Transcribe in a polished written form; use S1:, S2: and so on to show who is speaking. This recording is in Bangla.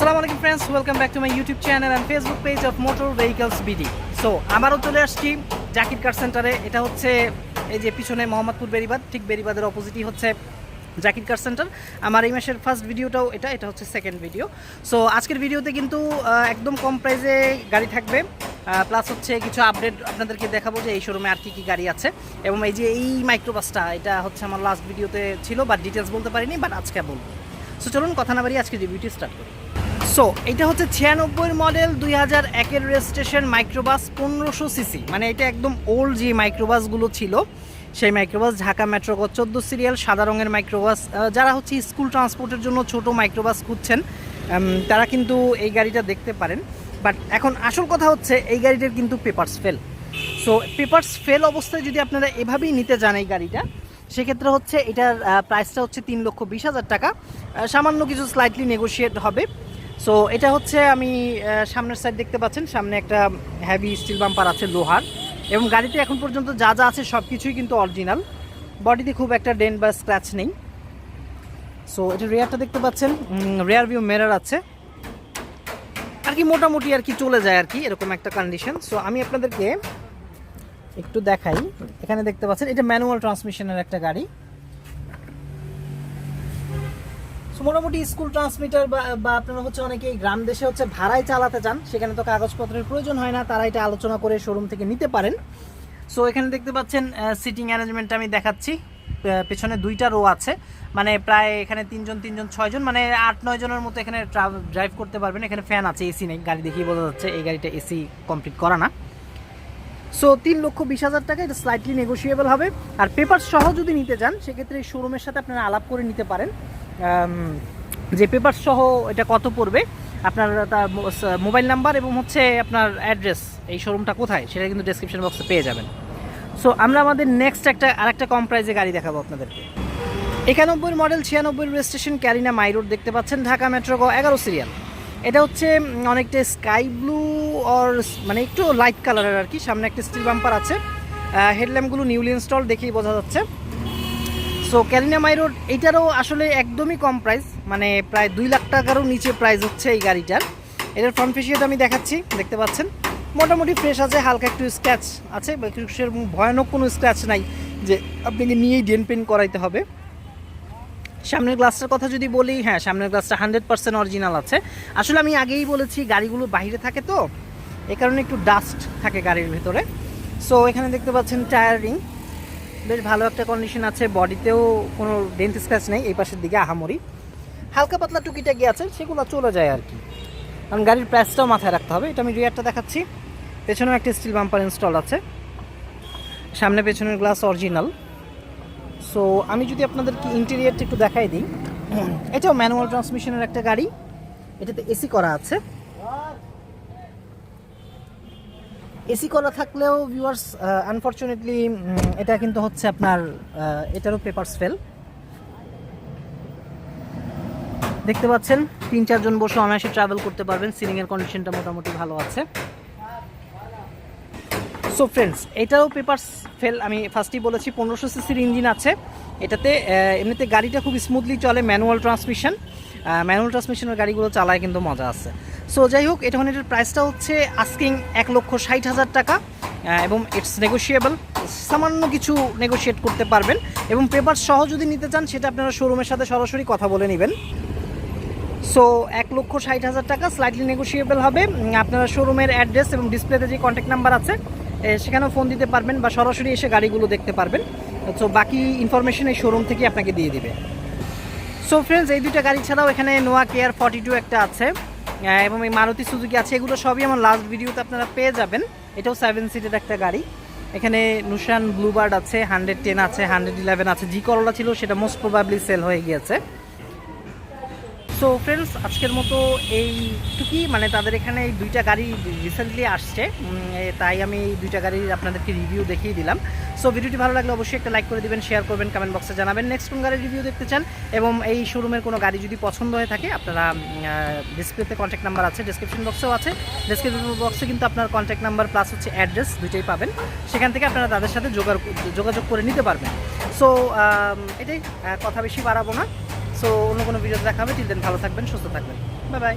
S1: আসসালামু আলাইকুম friends, welcome back to my YouTube channel and Facebook page of motor vehicles BD. So আমারও চলে আসছি জাকির কার সেন্টারে। এটা হচ্ছে এই যে পিছনে মোহাম্মদপুর বেরিবাদ, ঠিক বেরিবাদের অপোজিটই হচ্ছে জাকির কার সেন্টার। আমার এই মাসের ফার্স্ট ভিডিওটাও এটা হচ্ছে সেকেন্ড ভিডিও। সো আজকের ভিডিওতে কিন্তু একদম কম প্রাইসে গাড়ি থাকবে, প্লাস হচ্ছে কিছু আপডেট আপনাদেরকে দেখাবো যে এই শোরুমে আর কি গাড়ি আছে। এবং এই যে এই মাইক্রোবাসটা, এটা হচ্ছে আমার লাস্ট ভিডিওতে ছিল, বাট ডিটেলস বলতে পারিনি, বাট আজকে বলবো। সো চলুন কথা না বাড়িয়ে আজকে রিভিউটি স্টার্ট করি। সো এটা হচ্ছে 96 মডেল 2001-এর রেজিস্ট্রেশন মাইক্রোবাস 1500 সিসি, মানে এটা একদম ওল্ড যে মাইক্রোবাসগুলো ছিল সেই মাইক্রোবাস। ঢাকা মেট্রো 14 সিরিয়াল, সাদা রঙের মাইক্রোবাস। যারা হচ্ছে স্কুল ট্রান্সপোর্টের জন্য ছোট মাইক্রোবাস খুঁজছেন তারা কিন্তু এই গাড়িটা দেখতে পারেন। বাট এখন আসল কথা হচ্ছে এই গাড়িটার কিন্তু papers fail. So papers fail অবস্থায় যদি আপনারা এভাবেই নিতে যান এই গাড়িটা, সেক্ষেত্রে হচ্ছে এটার প্রাইসটা হচ্ছে 3,20,000 টাকা। সামান্য কিছু স্লাইটলি নেগোশিয়েট হবে। সো এটা হচ্ছে আমি সামনের সাইড দেখতে পাচ্ছেন, সামনে একটা হেভি স্টিল বাম্পার আছে লোহার, এবং গাড়িতে এখন পর্যন্ত যা যা আছে সব কিছুই কিন্তু অরিজিনাল। বডিতে খুব একটা ডেন্ট বা স্ক্র্যাচ নেই। সো এটা রেয়ারটা দেখতে পাচ্ছেন, রেয়ার ভিউ মিরর আছে আর কি, মোটামুটি আর কি চলে যায় আর কি, এরকম একটা কন্ডিশন। সো আমি আপনাদেরকে একটু দেখাই। এখানে দেখতে পাচ্ছেন এটা ম্যানুয়াল ট্রান্সমিশনের একটা গাড়ি। মোটামুটি স্কুল ট্রান্সমিটার বা আপনারা হচ্ছে অনেকে গ্রাম দেশে হচ্ছে ভাড়ায় চালাতে চান, সেখানে তো কাগজপত্রের প্রয়োজন হয় না, তারা এটা আলোচনা করে শোরুম থেকে নিতে পারেন। সো এখানে দেখতে পাচ্ছেন সিটিং অ্যারেঞ্জমেন্টটা আমি দেখাচ্ছি। পেছনে 2টা রো আছে, মানে প্রায় এখানে 3 জন 6 জন, মানে 8-9 জনের মতো এখানে ড্রাইভ করতে পারবেন। এখানে ফ্যান আছে, এসি নেই, গাড়ি দেখেই বোঝা যাচ্ছে এই গাড়িটা এসি কমপ্লিট করা না। সো 3,20,000 টাকা, এটা স্লাইটলি নেগোশিয়েবল হবে। আর পেপার সহ যদি নিতে চান সেক্ষেত্রে এই শোরুমের সাথে আপনারা আলাপ করে নিতে পারেন যে পেপার সহ এটা কত পড়বে। আপনার তার মোবাইল নাম্বার এবং হচ্ছে আপনার অ্যাড্রেস, এই শোরুমটা কোথায় সেটা কিন্তু ডেসক্রিপশন বক্সে পেয়ে যাবেন। সো আমরা আমাদের নেক্সট আরেকটা কম প্রাইসে গাড়ি দেখাবো আপনাদেরকে। 91 মডেল 96 রেজিস্ট্রেশন ক্যারিনা মাই রোড দেখতে পাচ্ছেন, ঢাকা মেট্রো 11 সিরিয়াল। এটা হচ্ছে অনেকটা স্কাই ব্লু অর মানে একটু লাইট কালারের আর কি। সামনে একটা স্টিল বাম্পার আছে, হেডল্যাম্পগুলো নিউলি ইনস্টল, দেখেই বোঝা যাচ্ছে। সো ক্যারিনা মাই রোড এইটারও আসলে একদমই কম প্রাইস, মানে প্রায় 2 লাখ টাকারও নিচে প্রাইস হচ্ছে এই গাড়িটার। এটার ফ্রন্ট ফেসিয়াটা আমি দেখাচ্ছি, দেখতে পাচ্ছেন মোটামুটি ফ্রেশ আছে, হালকা একটু স্ক্র্যাচ আছে, ভয়ানক কোনো স্ক্র্যাচ নাই যে আপনাকে নিয়েই ডেন্ট পেন্ট করাইতে হবে। সামনের গ্লাসটার কথা যদি বলি, হ্যাঁ সামনের গ্লাসটা 100% অরিজিনাল আছে। আসলে আমি আগেই বলেছি গাড়িগুলো বাইরে থাকে তো, এ কারণে একটু ডাস্ট থাকে গাড়ির ভিতরে। সো এখানে দেখতে পাচ্ছেন টায়ার রিং বেশ ভালো একটা কন্ডিশন আছে, বডিতেও কোনো ডেন্ট স্ক্র্যাচ নেই। এই পাশের দিকে আহামরি হালকা পাতলা টুকিটাকি আছে, সেগুলো চলে যায় আর কি, কারণ গাড়ির প্রাইসটাও মাথায় রাখতে হবে। এটা আমি রিয়ারটা দেখাচ্ছি, পেছনেও একটা স্টিল বাম্পার ইনস্টল আছে, সামনে পেছনের গ্লাস অরিজিনাল। সো আমি যদি আপনাদেরকে ইন্টেরিয়ারটা একটু দেখাই দিই, এটাও ম্যানুয়াল ট্রান্সমিশনের একটা গাড়ি, এটাতে এসি করা আছে। এসি করা থাকলেও ভিউয়ার্স আনফরচুনেটলি এটা কিন্তু হচ্ছে আপনার এটারও পেপারস ফেল। দেখতে পাচ্ছেন 3-4 জন বসে অনায়াসে ট্রাভেল করতে পারবেন, সিলিংয়ের কন্ডিশনটা মোটামুটি ভালো আছে। সো ফ্রেন্ডস, এটাও পেপারস ফেল, আমি ফার্স্টেই বলেছি 1500 সিসির ইঞ্জিন আছে এটাতে। এমনিতে গাড়িটা খুব স্মুথলি চলে, ম্যানুয়াল ট্রান্সমিশনের গাড়িগুলো চালায় কিন্তু মজা আছে। সো যাই হোক, এখন এটার প্রাইসটা হচ্ছে আস্কিং 1,60,000 টাকা, এবং ইটস নেগোশিয়েবল, সামান্য কিছু নেগোশিয়েট করতে পারবেন। এবং পেপার সহ যদি নিতে চান সেটা আপনারা শোরুমের সাথে সরাসরি কথা বলে নেবেন। সো 1,60,000 টাকা স্লাইটলি নেগোশিয়েবল হবে। আপনারা শোরুমের অ্যাড্রেস এবং ডিসপ্লেতে যে কন্ট্যাক্ট নাম্বার আছে সেখানেও ফোন দিতে পারবেন, বা সরাসরি এসে গাড়িগুলো দেখতে পারবেন। সো বাকি ইনফরমেশন এই শোরুম থেকে আপনাকে দিয়ে দিবে। সো ফ্রেন্ডস, এই 2টা গাড়ি ছাড়াও এখানে নোয়া কেয়ার 42 একটা আছে, এবং এই মারুতি সুজুকি আছে। এগুলো সবই আমার লাস্ট ভিডিওতে আপনারা পেয়ে যাবেন। এটাও 7 সিটের একটা গাড়ি। এখানে নুশান ব্লুবার্ড আছে, 110 আছে, 111 আছে, জি করোলা ছিল, সেটা মোস্ট প্রবাবলি সেল হয়ে গিয়েছে। সো ফ্রেন্ডস, আজকের মতো এইটুকুই, মানে তাদের এখানে এই 2টা গাড়ি রিসেন্টলি আসছে, তাই আমি এই 2টা গাড়ির আপনাদেরকে রিভিউ দেখিয়ে দিলাম। সো ভিডিওটি ভালো লাগলে অবশ্যই একটা লাইক করে দিবেন, শেয়ার করবেন, কমেন্ট বক্সে জানাবেন নেক্সট কোন গাড়ির রিভিউ দেখতে চান। এবং এই শোরুমের কোনো গাড়ি যদি পছন্দ হয়ে থাকে, আপনারা ডিসপ্লেতে কন্ট্যাক্ট নাম্বার আছে, ডেসক্রিপশন বক্সেও আছে। ডেসক্রিপশন বক্সে কিন্তু আপনার কন্ট্যাক্ট নাম্বার প্লাস হচ্ছে অ্যাড্রেস দুটোই পাবেন, সেখান থেকে আপনারা তাদের সাথে যোগাযোগ করে নিতে পারবেন। সো এটাই, কথা বেশি বাড়াবো না। সো অন্য কোনো ভিডিও দেখা হবে। টিল দেন ভালো থাকবেন, সুস্থ থাকবেন, বাই বাই।